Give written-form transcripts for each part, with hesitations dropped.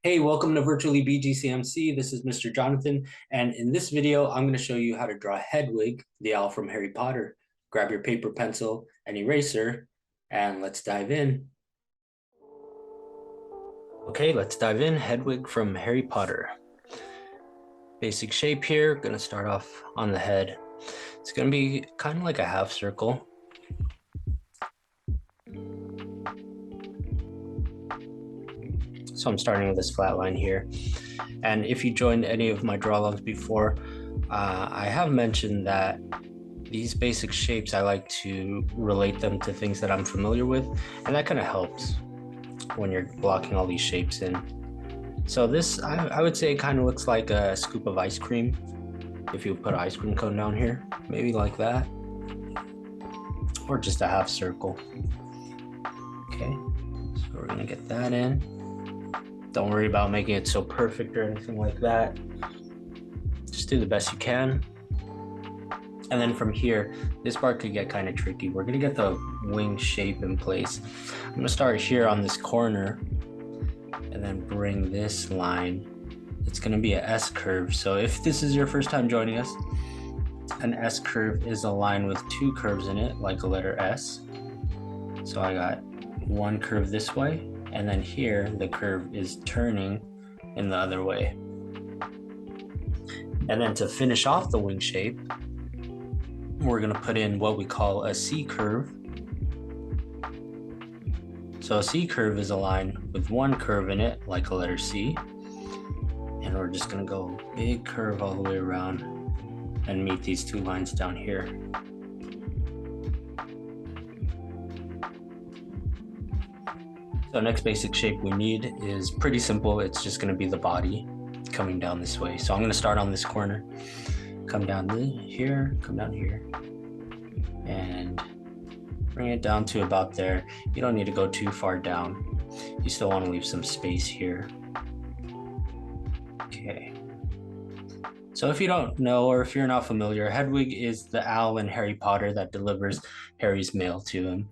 Hey, welcome to Virtually BGCMC. This is Mr. Jonathan, and in this video, I'm going to show you how to draw Hedwig, the owl from Harry Potter. Grab your paper, pencil, and eraser, and let's dive in. Okay, let's dive in. Hedwig from Harry Potter. Basic shape here, going to start off on the head. It's going to be kind of like a half circle. So I'm starting with this flat line here. And if you joined any of my draw logs before, I have mentioned that these basic shapes, I like to relate them to things that I'm familiar with, and that kind of helps when you're blocking all these shapes in. So this, I would say, kind of looks like a scoop of ice cream. If you put an ice cream cone down here, maybe like that, or just a half circle. Okay, so we're gonna get that in. Don't worry about making it so perfect or anything like that. Just do the best you can. And then from here, this part could get kind of tricky. We're gonna get the wing shape in place. I'm gonna start here on this corner and then bring this line. It's gonna be an S curve. So if this is your first time joining us, an S curve is a line with two curves in it, like a letter S. So I got one curve this way, and then here the curve is turning in the other way. And then to finish off the wing shape, we're going to put in what we call a C curve. So a C curve is a line with one curve in it, like a letter C. And we're just going to go big curve all the way around and meet these two lines down here. So next basic shape we need is pretty simple. It's just going to be the body coming down this way. So I'm going to start on this corner, come down here, come down here, and bring it down to about there. You don't need to go too far down. You still want to leave some space here. Okay. So if you don't know, or if you're not familiar, Hedwig is the owl in Harry Potter that delivers Harry's mail to him.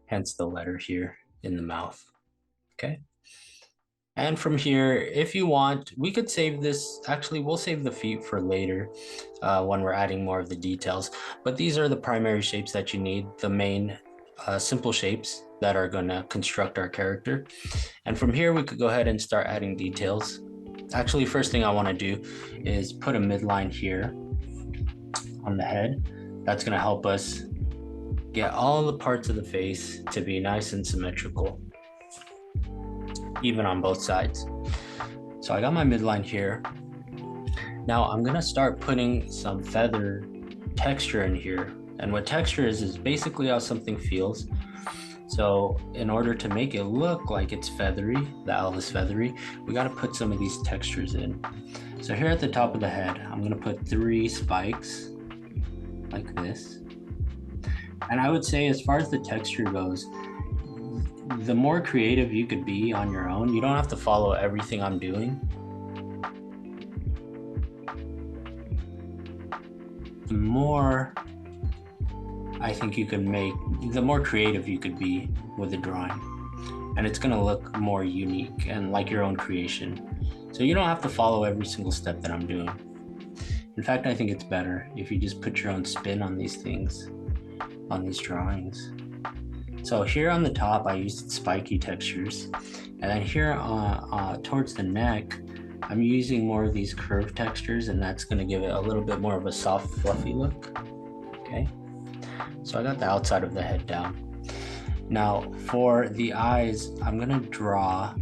Hence the letter here in the mouth. Okay. And from here, if you want, we could save this. Actually, we'll save the feet for later when we're adding more of the details. But these are the primary shapes that you need, the main simple shapes that are going to construct our character. And from here, we could go ahead and start adding details. Actually, first thing I want to do is put a midline here on the head. That's going to help us get all the parts of the face to be nice and symmetrical, even on both sides. So I got my midline here. Now I'm gonna start putting some feather texture in here. And what texture is basically how something feels. So in order to make it look like it's feathery, the owl is feathery, we gotta put some of these textures in. So here at the top of the head, I'm gonna put 3 spikes like this. And I would say as far as the texture goes, the more creative you could be on your own, you don't have to follow everything I'm doing. The more I think you could make, the more creative you could be with the drawing. And it's gonna look more unique and like your own creation. So you don't have to follow every single step that I'm doing. In fact, I think it's better if you just put your own spin on these things, on these drawings. So here on the top, I used spiky textures. And then here towards the neck, I'm using more of these curved textures, and that's gonna give it a little bit more of a soft, fluffy look. Okay, so I got the outside of the head down. Now for the eyes, I'm gonna draw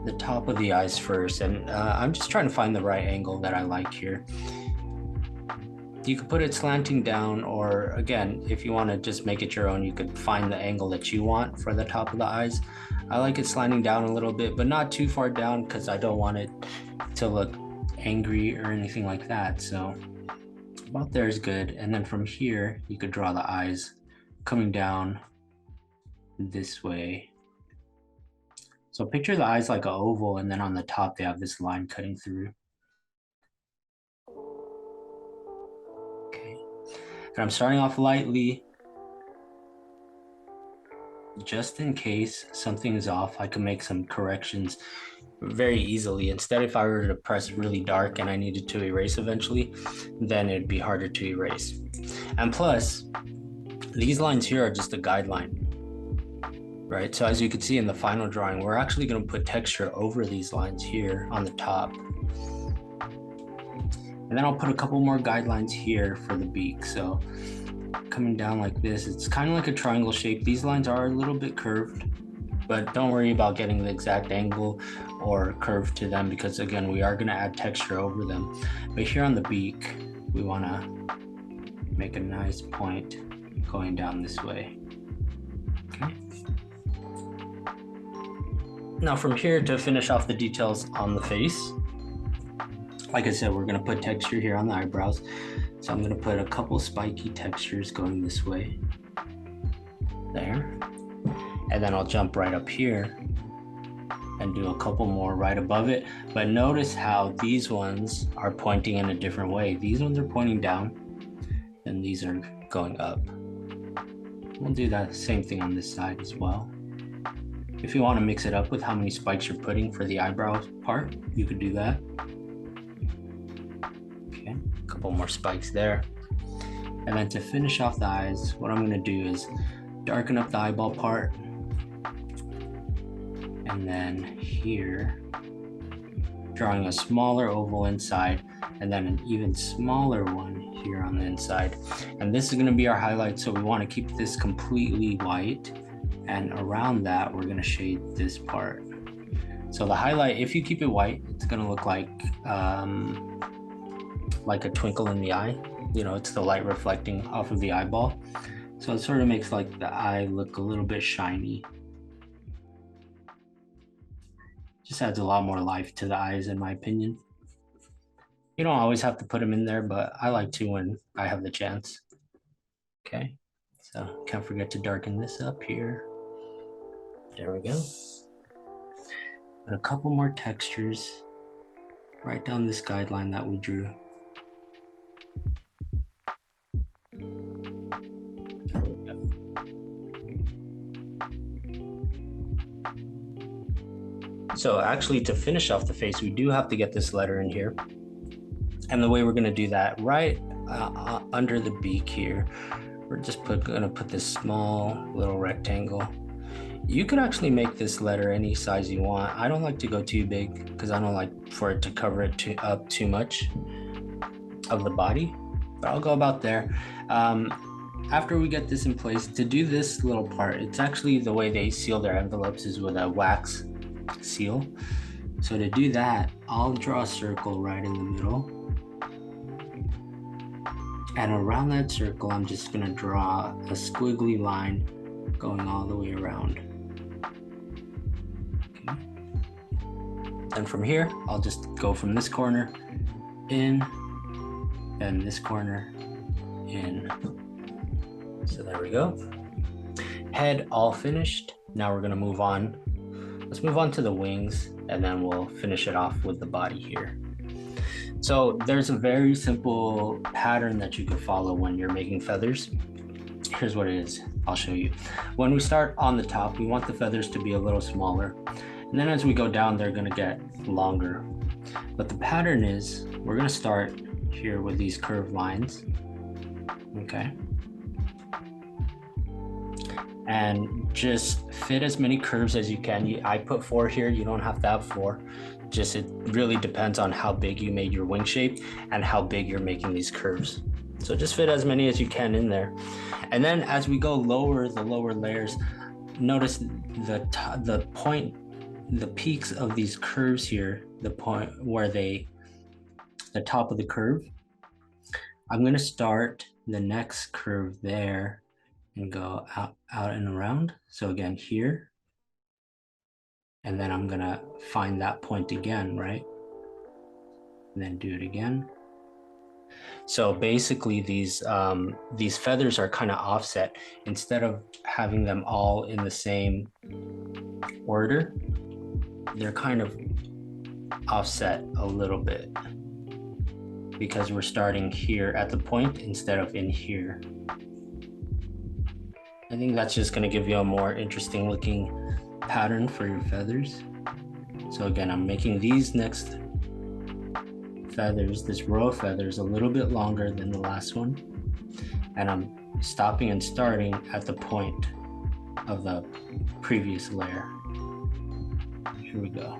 the top of the eyes first. And I'm just trying to find the right angle that I like here. You could put it slanting down, or again, if you want to just make it your own, you could find the angle that you want for the top of the eyes. I like it slanting down a little bit, but not too far down because I don't want it to look angry or anything like that. So about there is good. And then from here, you could draw the eyes coming down this way. So picture the eyes like an oval, and then on the top, they have this line cutting through. And I'm starting off lightly. just in case something is off, I can make some corrections very easily. Instead, if I were to press really dark and I needed to erase eventually, then it'd be harder to erase. And plus, these lines here are just a guideline, right? So as you can see in the final drawing, we're actually going to put texture over these lines here on the top. And then I'll put a couple more guidelines here for the beak. So coming down like this, it's kind of like a triangle shape. These lines are a little bit curved, but don't worry about getting the exact angle or curve to them, because again, we are going to add texture over them. But here on the beak, we want to make a nice point going down this way. Okay. Now from here, to finish off the details on the face, like I said, we're going to put texture here on the eyebrows. So I'm going to put a couple spiky textures going this way. There. And then I'll jump right up here and do a couple more right above it. But notice how these ones are pointing in a different way. These ones are pointing down and these are going up. We'll do that same thing on this side as well. If you want to mix it up with how many spikes you're putting for the eyebrow part, you could do that. Okay, a couple more spikes there. And then to finish off the eyes, what I'm going to do is darken up the eyeball part. And then here, drawing a smaller oval inside, and then an even smaller one here on the inside. And this is going to be our highlight, so we want to keep this completely white. And around that, we're going to shade this part. So the highlight, if you keep it white, it's going to look like a twinkle in the eye. You know, it's the light reflecting off of the eyeball. So it sort of makes like the eye look a little bit shiny. Just adds a lot more life to the eyes, in my opinion. You don't always have to put them in there, but I like to when I have the chance. Okay, so can't forget to darken this up here. There we go. Put a couple more textures right down this guideline that we drew. There we go. So actually, to finish off the face, we do have to get this letter in here. And the way we're going to do that, right under the beak here, we're just going to put this small little rectangle. You could actually make this letter any size you want. I don't like to go too big because I don't like for it to cover it up too much of the body, but I'll go about there. After we get this in place, to do this little part, it's actually the way they seal their envelopes is with a wax seal. So to do that, I'll draw a circle right in the middle. And around that circle, I'm just going to draw a squiggly line going all the way around. Okay. And from here, I'll just go from this corner in and this corner in. So there we go. Head all finished. Now we're going to move on. Let's move on to the wings, and then we'll finish it off with the body here. So there's a very simple pattern that you can follow when you're making feathers. Here's what it is. I'll show you. When we start on the top, we want the feathers to be a little smaller. And then as we go down, they're going to get longer. But the pattern is, we're going to start here with these curved lines. Okay. And just fit as many curves as you can. I put 4 here. You don't have to have 4. Just it really depends on how big you made your wing shape and how big you're making these curves. So just fit as many as you can in there. And then as we go lower, the lower layers, notice the peaks of these curves here, the point where the top of the curve. I'm going to start the next curve there and go out and around. So again, here. And then I'm going to find that point again, right? And then do it again. So basically these feathers are kind of offset. Instead of having them all in the same order, they're kind of offset a little bit because we're starting here at the point instead of in here. I think that's just going to give you a more interesting looking pattern for your feathers. So again, I'm making these next feathers, this row of feathers, a little bit longer than the last one. And I'm stopping and starting at the point of the previous layer. Here we go.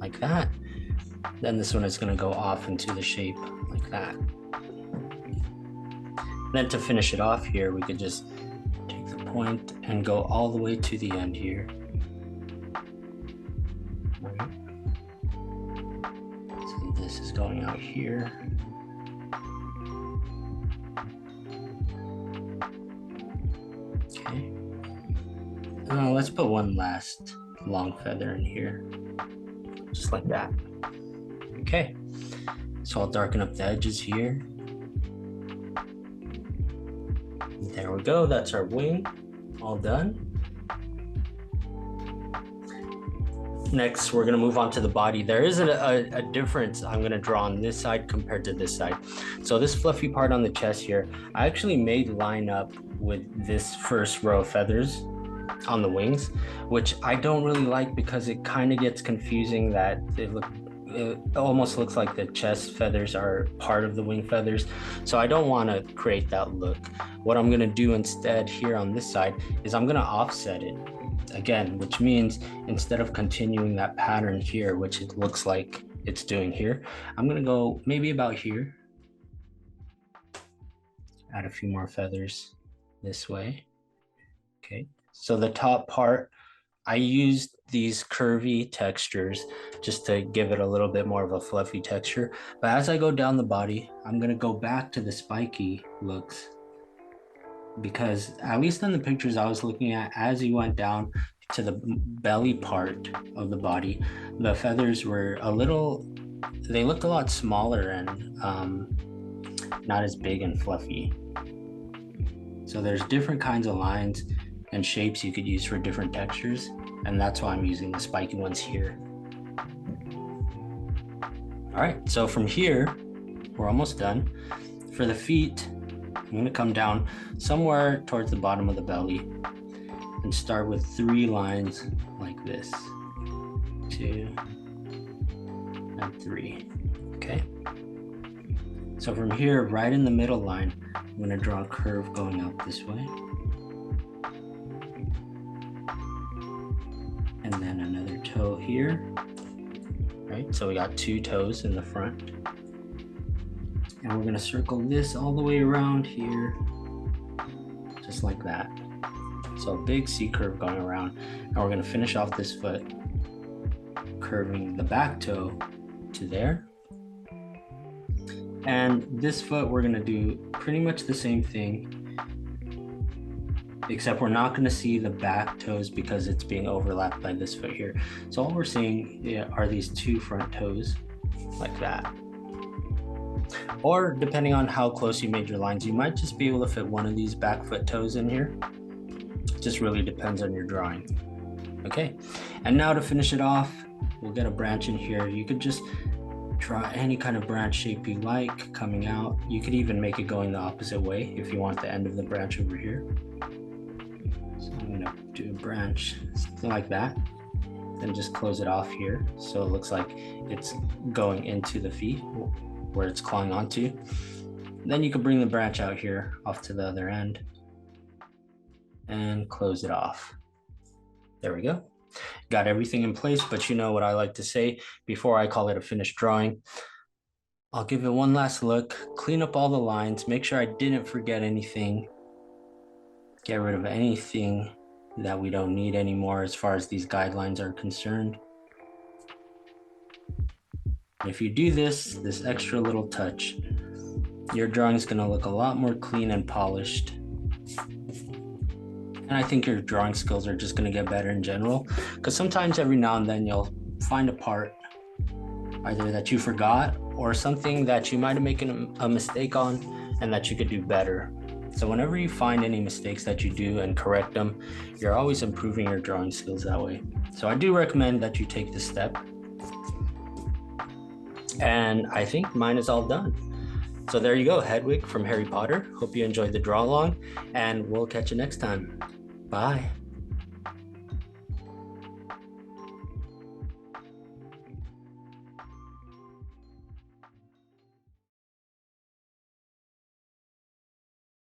Like that. Then this one is going to go off into the shape like that. Then to finish it off here, we could just take the point and go all the way to the end here. Right. So this is going out here. Okay. Let's put one last long feather in here, just like that. Okay, so I'll darken up the edges here. There we go, that's our wing, all done. Next, we're gonna move on to the body. There is a difference I'm gonna draw on this side compared to this side. So this fluffy part on the chest here, I actually made line up with this first row of feathers on the wings, which I don't really like because it kind of gets confusing that it almost looks like the chest feathers are part of the wing feathers. So I don't want to create that look. What I'm going to do instead here on this side is I'm going to offset it again, which means instead of continuing that pattern here, which it looks like it's doing here, I'm going to go maybe about here, add a few more feathers this way. Okay, so the top part, I used these curvy textures just to give it a little bit more of a fluffy texture. But as I go down the body, I'm gonna go back to the spiky looks, because at least in the pictures I was looking at, as you went down to the belly part of the body, the feathers were they looked a lot smaller and not as big and fluffy. So there's different kinds of lines and shapes you could use for different textures, and that's why I'm using the spiky ones here. All right, so from here, we're almost done. For the feet, I'm gonna come down somewhere towards the bottom of the belly and start with 3 lines like this. 2 and 3, okay? So from here, right in the middle line, I'm gonna draw a curve going out this way. And then another toe here, right? So we got 2 toes in the front. And we're gonna circle this all the way around here, just like that. So a big C curve going around. And we're gonna finish off this foot, curving the back toe to there. And this foot, we're gonna do pretty much the same thing, except we're not going to see the back toes because it's being overlapped by this foot here. So all we're seeing are these 2 front toes like that. Or depending on how close you made your lines, you might just be able to fit one of these back foot toes in here. It just really depends on your drawing. Okay, and now to finish it off, we'll get a branch in here. You could just draw any kind of branch shape you like coming out. You could even make it going the opposite way if you want the end of the branch over here. So I'm gonna do a branch, something like that, then just close it off here so it looks like it's going into the feet where it's clawing onto. Then you can bring the branch out here off to the other end and close it off. There we go. Got everything in place, but you know what I like to say before I call it a finished drawing. I'll give it one last look, clean up all the lines, make sure I didn't forget anything, get rid of anything that we don't need anymore as far as these guidelines are concerned. If you do this extra little touch, your drawing is going to look a lot more clean and polished. And I think your drawing skills are just going to get better in general, because sometimes every now and then you'll find a part either that you forgot or something that you might have made a mistake on and that you could do better. So whenever you find any mistakes that you do and correct them, you're always improving your drawing skills that way. So I do recommend that you take this step. And I think mine is all done. So there you go, Hedwig from Harry Potter. Hope you enjoyed the draw along, and we'll catch you next time. Bye.